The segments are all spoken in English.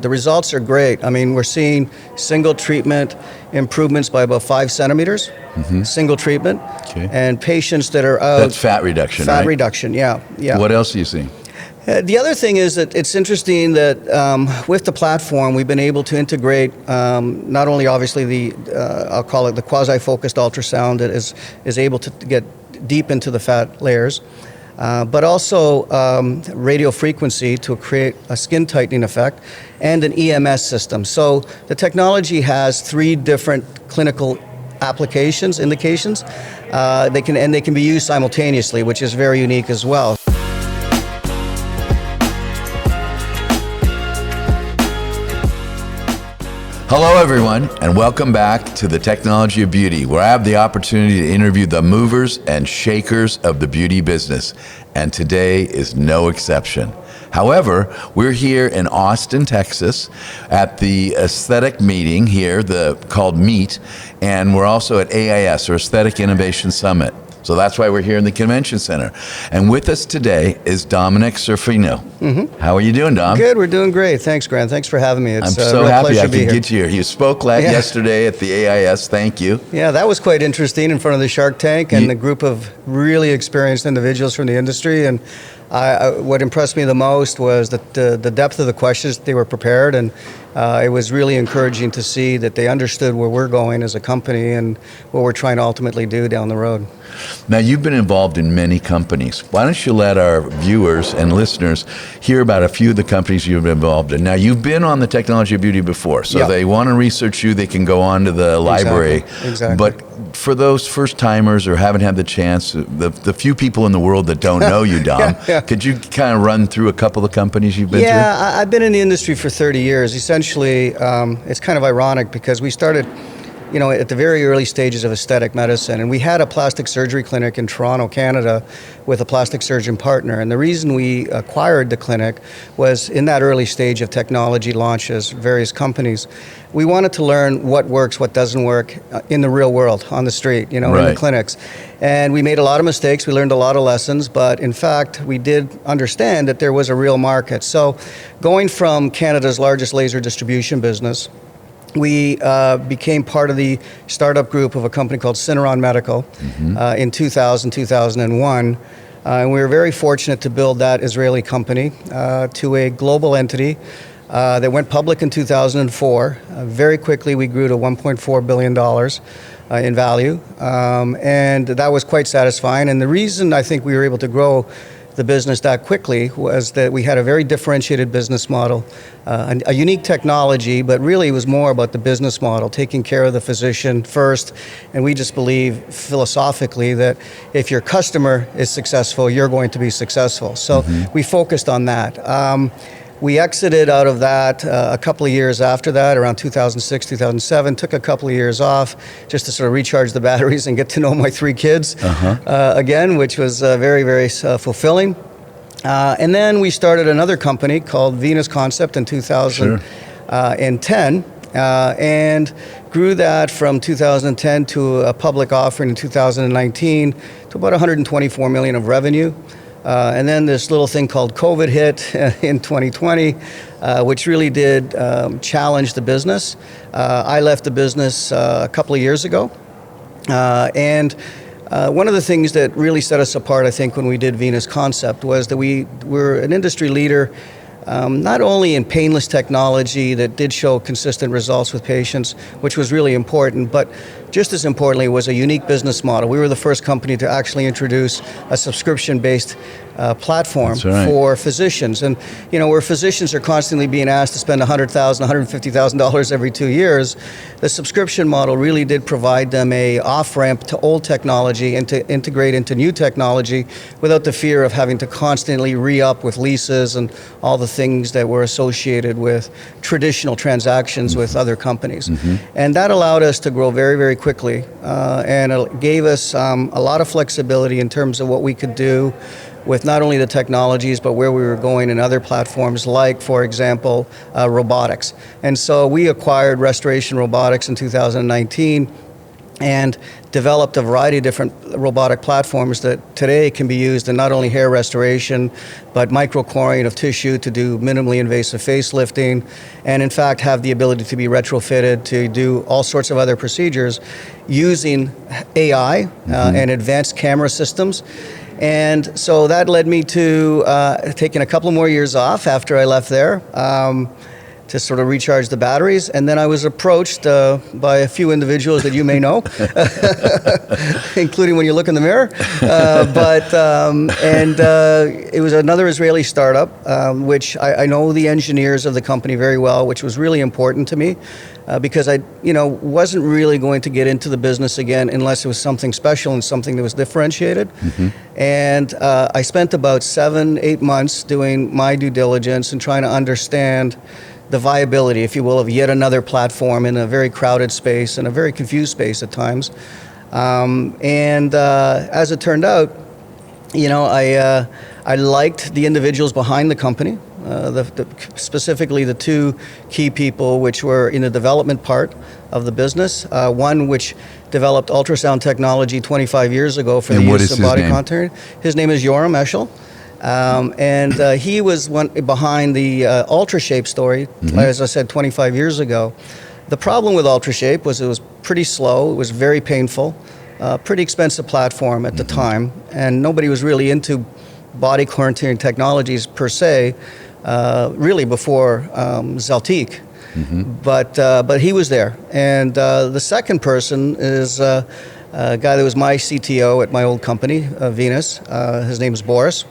The results are great. I mean, we're seeing single treatment improvements by about 5 centimeters, single treatment, and patients that are out. That's fat reduction, right? Fat reduction, yeah. What else are you seeing? The other thing is that it's interesting that with the platform, we've been able to integrate not only obviously I'll call it the quasi-focused ultrasound that is able to get deep into the fat layers, but also radio frequency to create a skin tightening effect, and an EMS system. So the technology has 3 different clinical applications, indications. They can be used simultaneously, which is very unique as well. Hello everyone, and welcome back to the Technology of Beauty, where I have the opportunity to interview the movers and shakers of the beauty business, and today is no exception. However, we're here in Austin, Texas at the aesthetic meeting here, called MEET, and we're also at AIS, or Aesthetic Innovation Summit. So that's why we're here in the Convention Center. And with us today is Dominic Serafino. How are you doing, Dom? Good, we're doing great. Thanks, Grant. Thanks for having me. It's I'm so a real happy pleasure I to be could here. get you here. You spoke yesterday at the AIS. Thank you. Yeah, that was quite interesting in front of the Shark Tank and a group of really experienced individuals from the industry. And what impressed me the most was that the depth of the questions they were prepared, and it was really encouraging to see that they understood where we're going as a company and what we're trying to ultimately do down the road. Now, you've been involved in many companies. Why don't you let our viewers and listeners hear about a few of the companies you've been involved in? Now, you've been on the Technology of Beauty before, so they want to research you, they can go on to the library. Exactly. But for those first-timers or haven't had the chance, the few people in the world that don't know you, Dom, could you kind of run through a couple of companies you've been through? Yeah, I've been in the industry for 30 years. Essentially, it's kind of ironic because we started at the very early stages of aesthetic medicine, and we had a plastic surgery clinic in Toronto, Canada, with a plastic surgeon partner. And the reason we acquired the clinic was in that early stage of technology launches, various companies. We wanted to learn what works, what doesn't work in the real world, on the street, in the clinics. And we made a lot of mistakes, we learned a lot of lessons, but in fact, we did understand that there was a real market. So going from Canada's largest laser distribution business, we became part of the startup group of a company called Syneron Medical in 2001. And we were very fortunate to build that Israeli company to a global entity that went public in 2004. Very quickly, we grew to $1.4 billion in value. And that was quite satisfying. And the reason I think we were able to grow the business that quickly was that we had a very differentiated business model, a unique technology, but really it was more about the business model, taking care of the physician first. And we just believe philosophically that if your customer is successful, you're going to be successful. So we focused on that. We exited out of that a couple of years after that, around 2006, 2007, took a couple of years off just to sort of recharge the batteries and get to know my 3 kids again, which was very, very fulfilling. And then we started another company called Venus Concept in 2010 and grew that from 2010 to a public offering in 2019 to about $124 million of revenue. And then this little thing called COVID hit in 2020, which really did challenge the business. I left the business a couple of years ago. And one of the things that really set us apart, I think, when we did Venus Concept was that we were an industry leader not only in painless technology that did show consistent results with patients, which was really important, but just as importantly was a unique business model. We were the first company to actually introduce a subscription-based platform for physicians. And where physicians are constantly being asked to spend $100,000, $150,000 every 2 years, the subscription model really did provide them a off-ramp to old technology and to integrate into new technology without the fear of having to constantly re-up with leases and all the things that were associated with traditional transactions with other companies. And that allowed us to grow very, very quickly, and it gave us a lot of flexibility in terms of what we could do with not only the technologies, but where we were going in other platforms, like, for example, robotics. And so we acquired Restoration Robotics in 2019, and developed a variety of different robotic platforms that today can be used in not only hair restoration, but microcoring of tissue to do minimally invasive facelifting, and in fact have the ability to be retrofitted to do all sorts of other procedures using AI and advanced camera systems. And so that led me to taking a couple more years off after I left there. To sort of recharge the batteries. And then I was approached by a few individuals that you may know, including when you look in the mirror. It was another Israeli startup, which I know the engineers of the company very well, which was really important to me because I wasn't really going to get into the business again unless it was something special and something that was differentiated. And I spent about 7-8 months doing my due diligence and trying to understand the viability, if you will, of yet another platform in a very crowded space and a very confused space at times. As it turned out, I liked the individuals behind the company, specifically the two key people which were in the development part of the business. One which developed ultrasound technology 25 years ago for the use of body contouring. His name is Yoram Eshel. He was one behind the UltraShape story, as I said, 25 years ago. The problem with UltraShape was it was pretty slow, it was very painful, pretty expensive platform at the time, and nobody was really into body contouring technologies per se, really before Zeltiq. But he was there. And the second person is a guy that was my CTO at my old company, Venus. His name is Boris.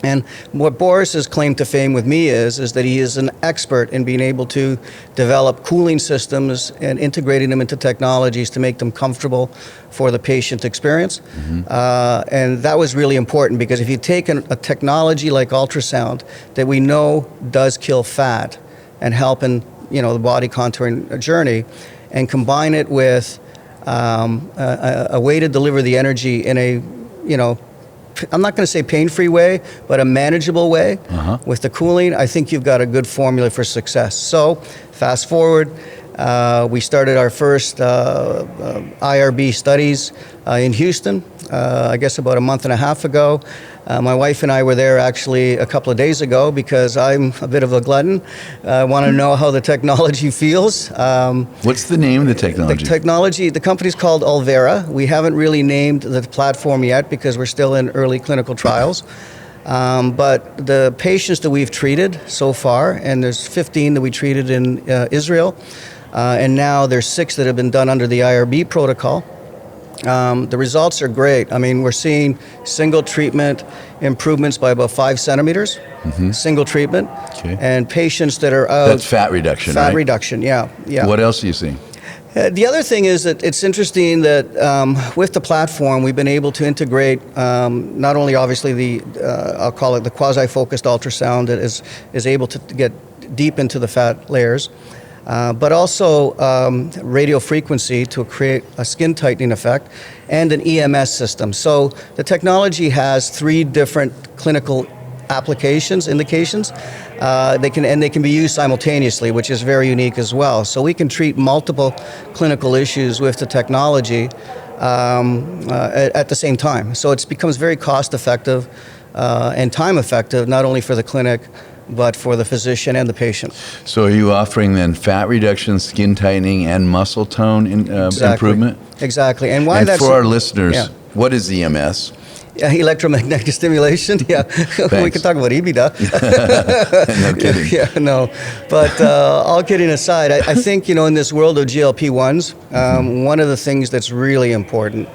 And what Boris's claim to fame with me is that he is an expert in being able to develop cooling systems and integrating them into technologies to make them comfortable for the patient experience. And that was really important because if you take a technology like ultrasound that we know does kill fat and help in the body contouring journey, and combine it with a way to deliver the energy in a I'm not going to say pain-free way, but a manageable way with the cooling, I think you've got a good formula for success. So fast forward, we started our first IRB studies in Houston, I guess about a month and a half ago. My wife and I were there actually a couple of days ago because I'm a bit of a glutton. I want to know how the technology feels. What's the name of the technology? The company's called Alvera. We haven't really named the platform yet because we're still in early clinical trials. But the patients that we've treated so far, and there's 15 that we treated in Israel, and now there's 6 that have been done under the IRB protocol. The results are great. I mean, we're seeing single treatment improvements by about 5 centimeters, single treatment, and patients that are out. That's fat reduction, right? Fat reduction, yeah. What else are you seeing? The other thing is that it's interesting that with the platform, we've been able to integrate not only obviously I'll call it the quasi-focused ultrasound that is able to get deep into the fat layers, but also radio frequency to create a skin tightening effect, and an EMS system. So the technology has 3 different clinical indications. They can be used simultaneously, which is very unique as well. So we can treat multiple clinical issues with the technology at the same time. So it becomes very cost effective and time effective, not only for the clinic, but for the physician and the patient. So are you offering then fat reduction, skin tightening, and muscle tone improvement? Exactly. And for our listeners, what is EMS? Electromagnetic stimulation. Yeah, we can talk about EBITDA. No kidding. No. But all kidding aside, I think in this world of GLP-1s, one of the things that's really important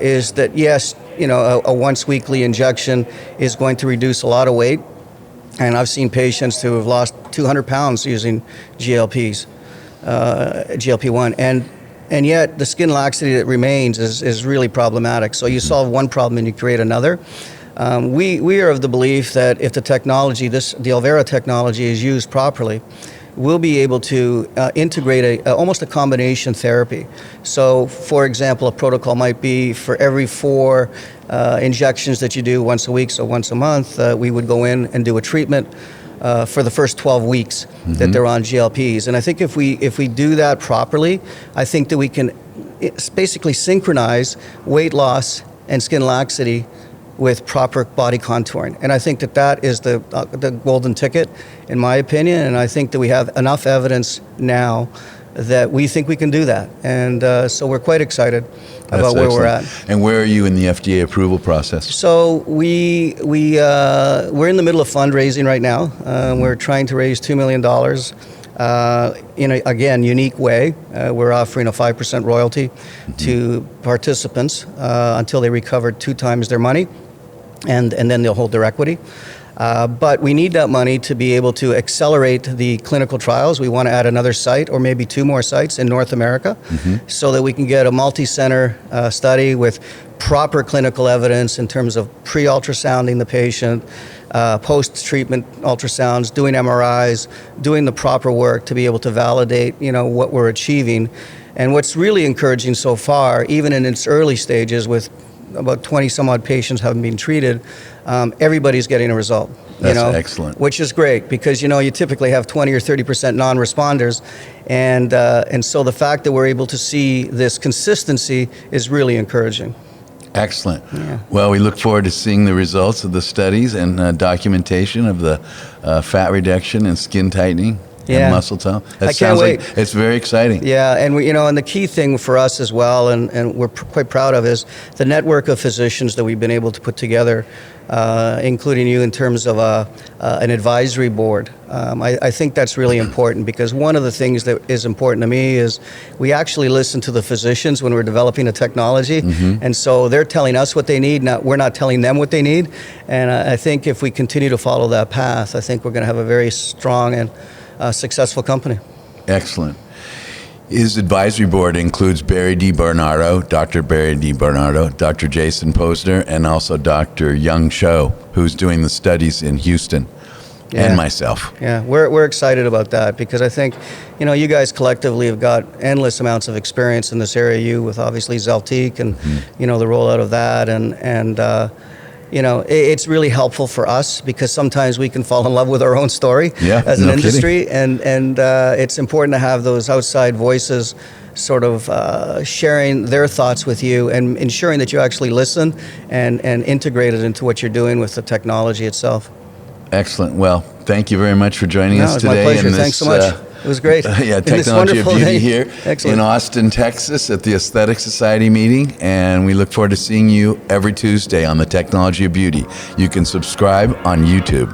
is that yes, a once weekly injection is going to reduce a lot of weight. And I've seen patients who have lost 200 pounds using GLP-1, and yet the skin laxity that remains is really problematic. So you solve one problem and you create another. We are of the belief that if the technology, the Alvera technology, is used properly, we'll be able to integrate almost a combination therapy. So, for example, a protocol might be for every 4 injections that you do once a week, so once a month, we would go in and do a treatment for the first 12 weeks that they're on GLPs. And I think if we do that properly, I think that we can basically synchronize weight loss and skin laxity with proper body contouring. And I think that is the golden ticket, in my opinion. And I think that we have enough evidence now that we think we can do that. And so we're quite excited about where we're at. And where are you in the FDA approval process? So we're in the middle of fundraising right now. We're trying to raise $2 million in a, again, unique way. We're offering a 5% royalty to participants until they recover 2 times their money, and then they'll hold their equity. But we need that money to be able to accelerate the clinical trials. We want to add another site or maybe 2 more sites in North America so that we can get a multi-center study with proper clinical evidence in terms of pre-ultrasounding the patient, post-treatment ultrasounds, doing MRIs, doing the proper work to be able to validate, what we're achieving. And what's really encouraging so far, even in its early stages with about 20 some odd patients having been treated, everybody's getting a result. That's excellent. Which is great because, you typically have 20 or 30% non-responders. And so the fact that we're able to see this consistency is really encouraging. Excellent. Yeah. Well, we look forward to seeing the results of the studies and documentation of the fat reduction and skin tightening. And muscle tone. That I can't wait. Like it's very exciting. Yeah, and and the key thing for us as well, and we're quite proud of, is the network of physicians that we've been able to put together, including you in terms of an advisory board. I think that's really important because one of the things that is important to me is we actually listen to the physicians when we're developing a technology, and so they're telling us what they need. We're not telling them what they need, and I think if we continue to follow that path, I think we're going to have a very strong and successful company. Excellent. His advisory board includes Barry DiBernardo, Dr. Barry DiBernardo, Dr. Jason Posner, and also Dr. Young Cho, who's doing the studies in Houston, and myself. Yeah, we're excited about that because I think, you guys collectively have got endless amounts of experience in this area. You with obviously Zeltiq and, the rollout of that and it's really helpful for us because sometimes we can fall in love with our own story as an industry. And it's important to have those outside voices sort of sharing their thoughts with you and ensuring that you actually listen and integrate it into what you're doing with the technology itself. Excellent. Well, thank you very much for joining us today. It's my pleasure. Thanks so much. It was great. Technology of Beauty here in Austin, Texas at the Aesthetic Society meeting. And we look forward to seeing you every Tuesday on the Technology of Beauty. You can subscribe on YouTube.